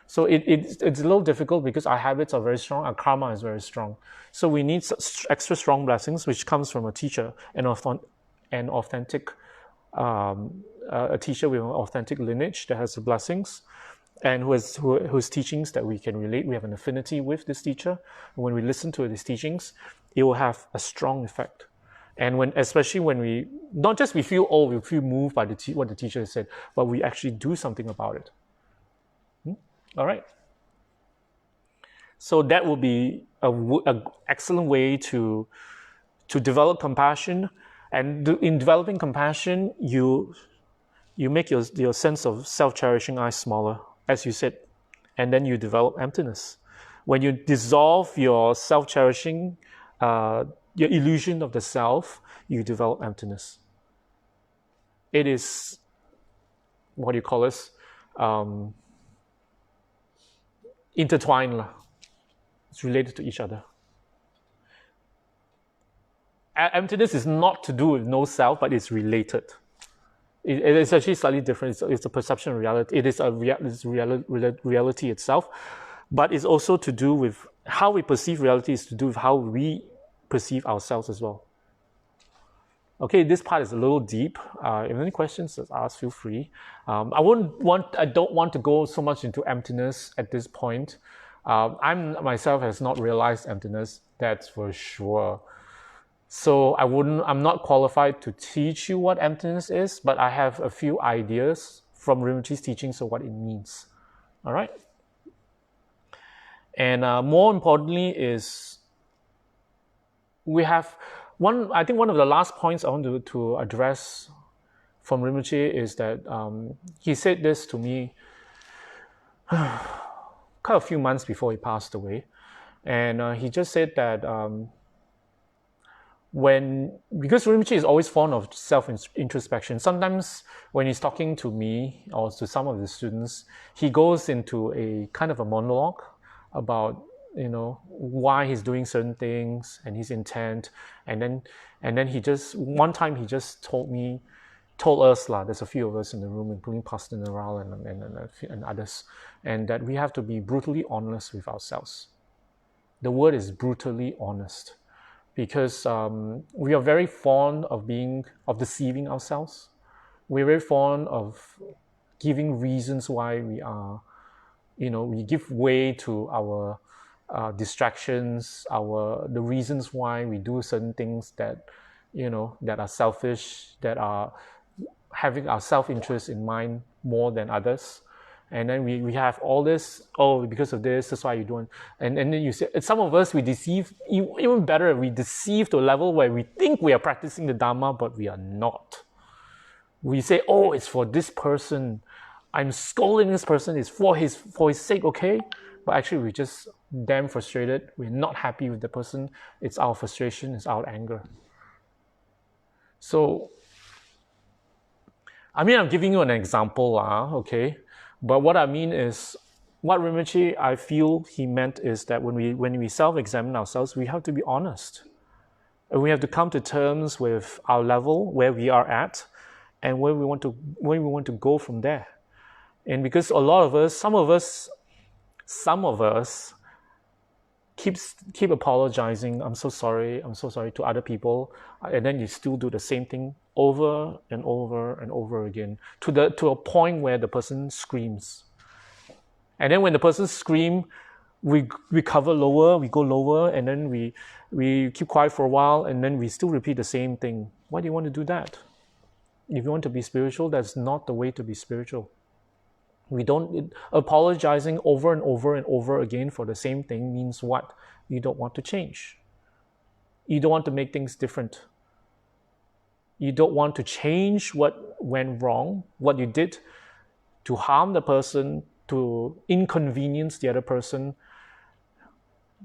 So it's a little difficult because our habits are very strong, our karma is very strong. So we need extra strong blessings, which comes from a teacher, an authentic, a teacher with an authentic lineage that has the blessings, and whose teachings that we can relate. We have an affinity with this teacher. When we listen to his teachings, it will have a strong effect. And especially when we not just we feel moved by what the teacher has said, but we actually do something about it. All right. So that will be an excellent way to develop compassion. And in developing compassion, you make your sense of self-cherishing I smaller, as you said, and then you develop emptiness. When you dissolve your self-cherishing, your illusion of the self, you develop emptiness. It is, what do you call this? Intertwined. It's related to each other. Emptiness is not to do with no self, but it's related. It is actually slightly different. It's a perception of reality. It is reality itself, but it's also to do with how we perceive reality is to do with how we perceive ourselves as well. Okay, this part is a little deep. If any questions, just ask, feel free. I don't want to go so much into emptiness at this point. I'm myself has not realized emptiness, that's for sure. So I'm not qualified to teach you what emptiness is, but I have a few ideas from Rinpoche's teachings of what it means. All right? And more importantly is we have I think one of the last points I want to address from Rinpoche is that he said this to me quite a few months before he passed away. And he just said that because Rinpoche is always fond of self-introspection, sometimes when he's talking to me or to some of the students, he goes into a kind of a monologue about why he's doing certain things and his intent, and then one time he just told us, there's a few of us in the room, including Pastor Naral and others, and that we have to be brutally honest with ourselves. The word is brutally honest, because we are very fond of deceiving ourselves. We're very fond of giving reasons why we give way to our distractions, the reasons why we do certain things that are selfish, that are having our self-interest in mind more than others. And then we have all this, because of this, that's why you don't. And then you say, some of us, we deceive, even better, we deceive to a level where we think we are practicing the Dhamma, but we are not. We say, it's for this person. I'm scolding this person, it's for his sake, okay? But actually we're just damn frustrated. We're not happy with the person. It's our frustration, it's our anger. So, I'm giving you an example, okay? But what I mean is, what Rinpoche, I feel he meant is that when we self-examine ourselves, we have to be honest. And we have to come to terms with our level, where we are at, and where we want to go from there. And because a lot of us, some of us keep apologizing, I'm so sorry to other people, and then you still do the same thing over and over and over again to a point where the person screams. And then when the person screams, we cover lower, we go lower, and then we keep quiet for a while, and then we still repeat the same thing. Why do you want to do that? If you want to be spiritual, that's not the way to be spiritual. Apologizing over and over and over again for the same thing means what? You don't want to change. You don't want to make things different. You don't want to change what went wrong, what you did to harm the person, to inconvenience the other person,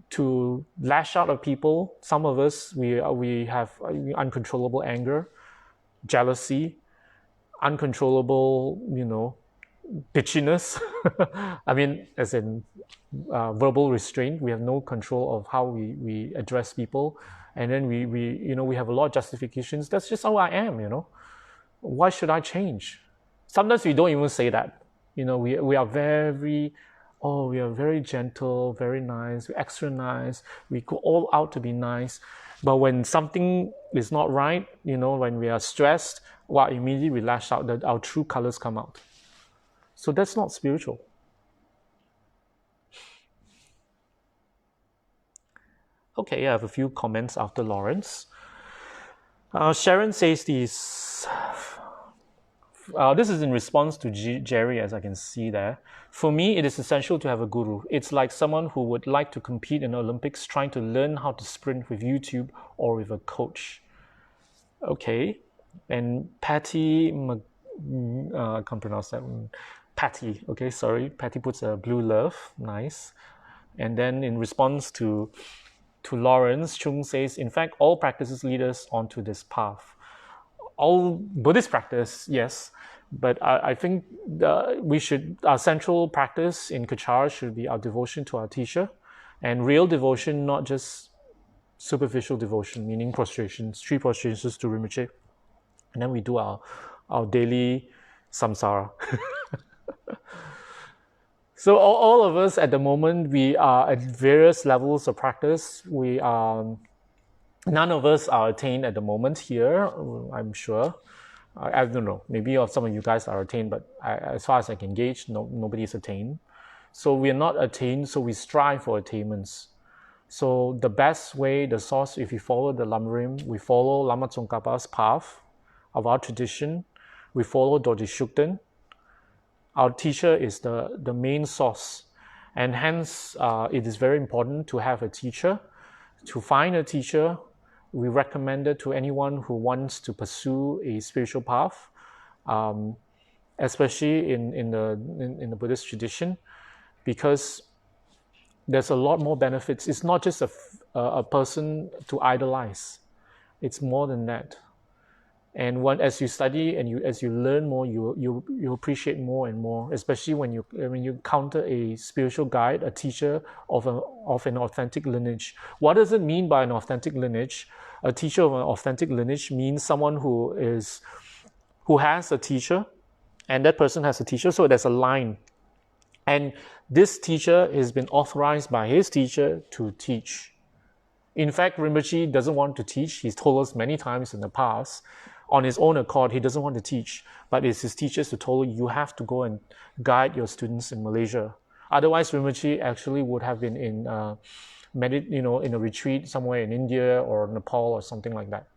to lash out at people. Some of us, we have uncontrollable anger, jealousy, uncontrollable, bitchiness. As in verbal restraint. We have no control of how we address people, and then we have a lot of justifications. That's just how I am. Why should I change? Sometimes we don't even say that. We are very gentle, very nice, we're extra nice. We go all out to be nice, but when something is not right, when we are stressed, immediately we lash out. That our true colors come out. So that's not spiritual. Okay, I have a few comments after Lawrence. Sharon says this. This is in response to Jerry, as I can see there. For me, it is essential to have a guru. It's like someone who would like to compete in the Olympics, trying to learn how to sprint with YouTube or with a coach. Okay. And Patty, I can't pronounce that one. Patty, okay, sorry. Patty puts a blue love, nice. And then in response to to Lawrence, Chung says, in fact, all practices lead us onto this path. All Buddhist practice, yes, but I think our central practice in Kechara should be our devotion to our teacher, and real devotion, not just superficial devotion, meaning prostrations, 3 prostrations to Rinpoche, and then we do our daily samsara. So all of us at the moment, we are at various levels of practice. None of us are attained at the moment here, I'm sure. I don't know, maybe some of you guys are attained, but as far as I can gauge, nobody is attained. So we are not attained, so we strive for attainments. So the best way, the source, if we follow the Lamrim, we follow Lama Tsongkhapa's path of our tradition, we follow Dorje Shugden. Our teacher is the main source, and hence it is very important to have a teacher. To find a teacher, we recommend it to anyone who wants to pursue a spiritual path, especially in the Buddhist tradition, because there's a lot more benefits. It's not just a person to idolize. It's more than that. And as you study and as you learn more, you appreciate more and more, especially when you encounter a spiritual guide, a teacher of an authentic lineage. What does it mean by an authentic lineage? A teacher of an authentic lineage means someone who has a teacher, and that person has a teacher, so there's a line. And this teacher has been authorized by his teacher to teach. In fact, Rinpoche doesn't want to teach. He's told us many times in the past, on his own accord, he doesn't want to teach, but it's his teachers who told him, you have to go and guide your students in Malaysia. Otherwise, Rinpoche actually would have been in a retreat somewhere in India or Nepal or something like that.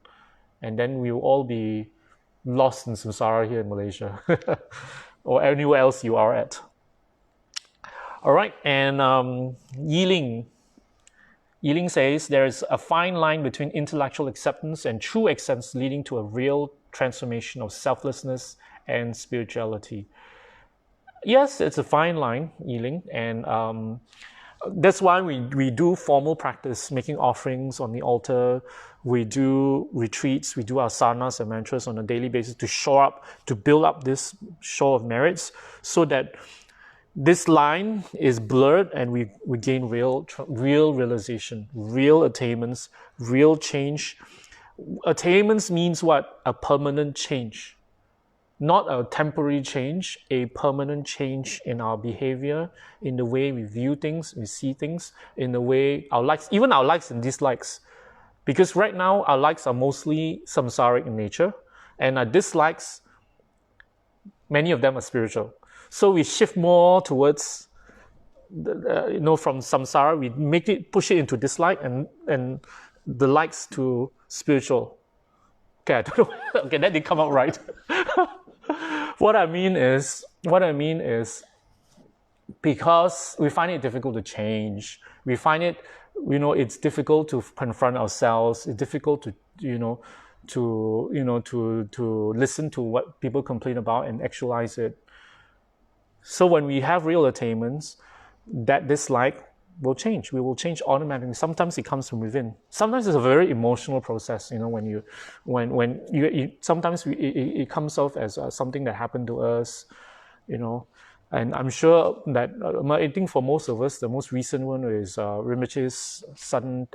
And then we will all be lost in samsara here in Malaysia or anywhere else you are at. All right, and Yiling says there is a fine line between intellectual acceptance and true acceptance leading to a real transformation of selflessness and spirituality. Yes, it's a fine line, Yiling, and that's why we do formal practice, making offerings on the altar. We do retreats, we do our sadhanas and mantras on a daily basis to build up this show of merits, so that this line is blurred and we gain real realization, real attainments, real change. Attainments means what? A permanent change. Not a temporary change, a permanent change in our behavior, in the way we view things, we see things, in the way our likes and dislikes. Because right now, our likes are mostly samsaric in nature, and our dislikes, many of them are spiritual. So we shift more towards, from samsara, we push it into dislike and the likes to spiritual. Okay, I don't know. Okay, that didn't come out right. What I mean is, because we find it difficult to change, we find it, it's difficult to confront ourselves. It's difficult to listen to what people complain about and actualize it. So when we have real attainments, that dislike will change. We will change automatically. Sometimes it comes from within. Sometimes it's a very emotional process. Sometimes it comes off as something that happened to us. And I'm sure that I think for most of us, the most recent one is Rinpoche's sudden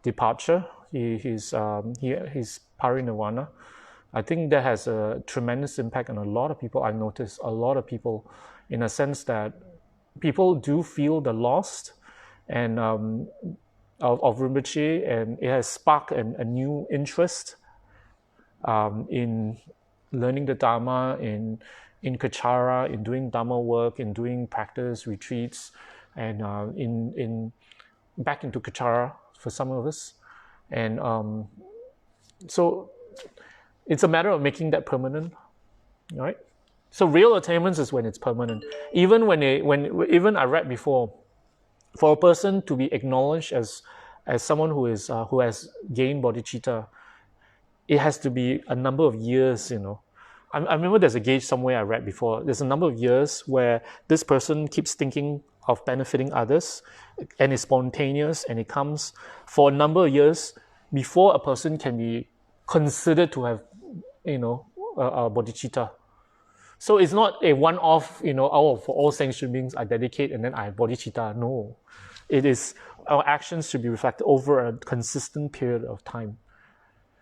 departure. He's parinirvana. I think that has a tremendous impact on a lot of people. I've noticed a lot of people, in a sense that people do feel the loss and of Rinpoche, and it has sparked a new interest in learning the Dhamma, in Kechara, in doing Dhamma work, in doing practice retreats, and back into Kechara for some of us, and so. It's a matter of making that permanent, right? So real attainments is when it's permanent. Even even I read before, for a person to be acknowledged as someone who has gained bodhicitta, it has to be a number of years. I remember there's a gauge somewhere I read before. There's a number of years where this person keeps thinking of benefiting others, and it's spontaneous, and it comes for a number of years before a person can be considered to have, a bodhicitta. So it's not a one-off, for all sentient beings I dedicate and then I have bodhicitta. No, it is, our actions should be reflected over a consistent period of time.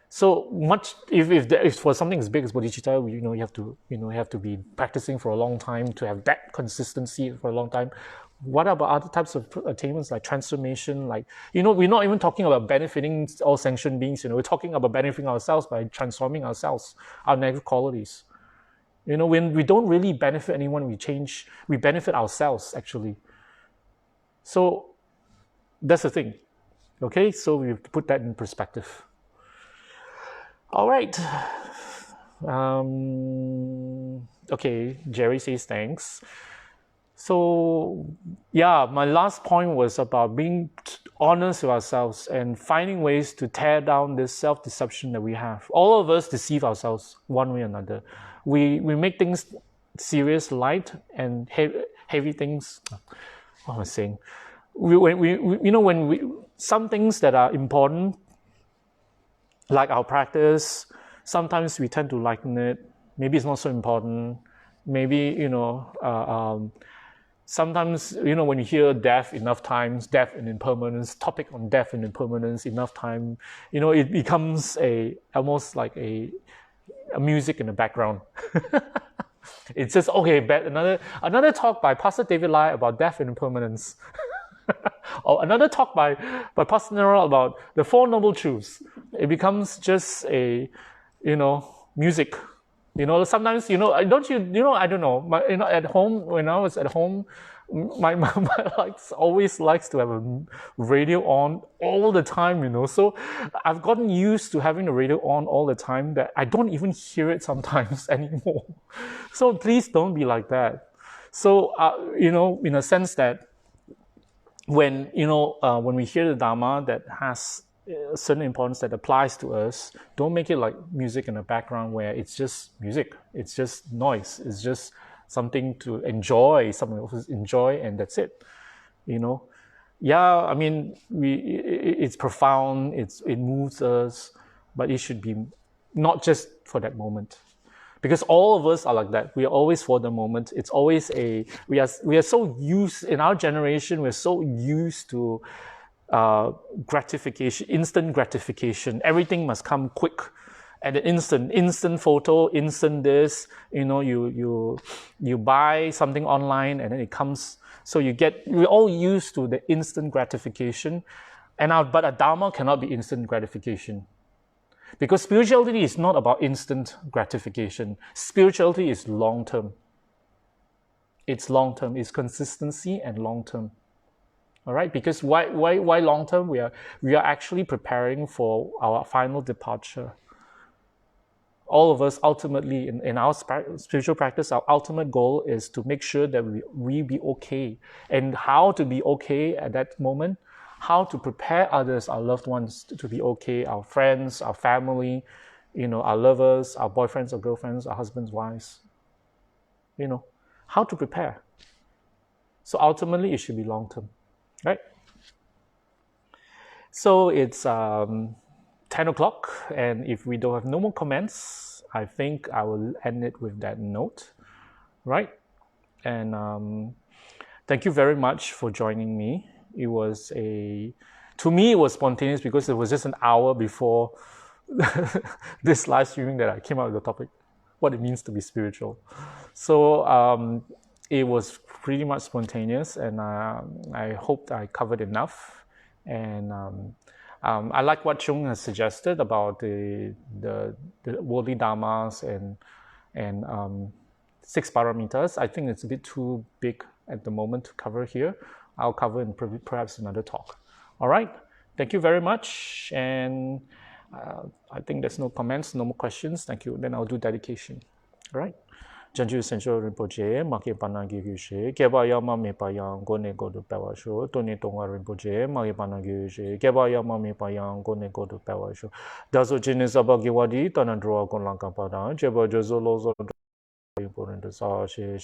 So much, if for something as big as bodhicitta, you have to be practicing for a long time to have that consistency for a long time. What about other types of attainments like transformation? Like, we're not even talking about benefiting all sentient beings. We're talking about benefiting ourselves by transforming ourselves, our negative qualities. When we don't really benefit anyone, we benefit ourselves actually. So that's the thing. Okay, so we have to put that in perspective. All right. Okay, Jerry says thanks. So yeah, my last point was about being honest with ourselves and finding ways to tear down this self-deception that we have. All of us deceive ourselves one way or another. We make things serious, light, and heavy things. What am I saying? When some things that are important, like our practice, sometimes we tend to lighten it. Maybe it's not so important. Maybe, sometimes, when you hear death enough times, death and impermanence, topic on death and impermanence enough time, it becomes almost like a music in the background. It's just, okay, another talk by Pastor David Lai about death and impermanence. Or another talk by Pastor Nero about the Four Noble Truths. It becomes just a, music. Sometimes, don't you, I don't know, at home, when I was at home, my mom always likes to have a radio on all the time, so I've gotten used to having the radio on all the time that I don't even hear it sometimes anymore. So please don't be like that. So, in a sense that when we hear the Dhamma that has a certain importance that applies to us, don't make it like music in the background where it's just music, it's just noise, it's just something to enjoy, and that's it. Yeah, I mean, it's profound, it moves us, but it should be not just for that moment. Because all of us are like that. We are always for the moment. It's always we are so used, in our generation, we're so used to gratification, instant gratification. Everything must come quick, at an instant photo, instant this. You buy something online and then it comes. So we're all used to the instant gratification, but a Dharma cannot be instant gratification. Because spirituality is not about instant gratification. Spirituality is long-term. It's long-term. It's consistency and long-term. All right? Because why long-term? We are actually preparing for our final departure. All of us ultimately, in our spiritual practice, our ultimate goal is to make sure that we be okay. And how to be okay at that moment? How to prepare others, our loved ones, to be okay, our friends, our family, our lovers, our boyfriends or girlfriends, our husbands, wives. How to prepare. So ultimately, it should be long-term, right? So it's 10 o'clock, and if we don't have no more comments, I think I will end it with that note, right? And thank you very much for joining me. To me, it was spontaneous because it was just an hour before this live streaming that I came out with the topic, what it means to be spiritual. So it was pretty much spontaneous, and I hoped I covered enough. And I like what Chung has suggested about the Willy Damas and 6 parameters. I think it's a bit too big at the moment to cover here. I'll cover in perhaps another talk. All right. Thank you very much. And I think there's no comments, no more questions. Thank you. Then I'll do dedication. All right. Janju Sencho Rinpoche, Maki Panagi Yushe, Keba Yama Me Payang, Gone Go to Pawasho, Tony Tonga Rinpoche, Maki Panagi Yushe, Keba Yama Me Payang, Gone Go to Pawasho. Dazo Jinis Abagiwadi, Tanandroa Gonlanka Pada, Jeba Jozolo, important to Sashe,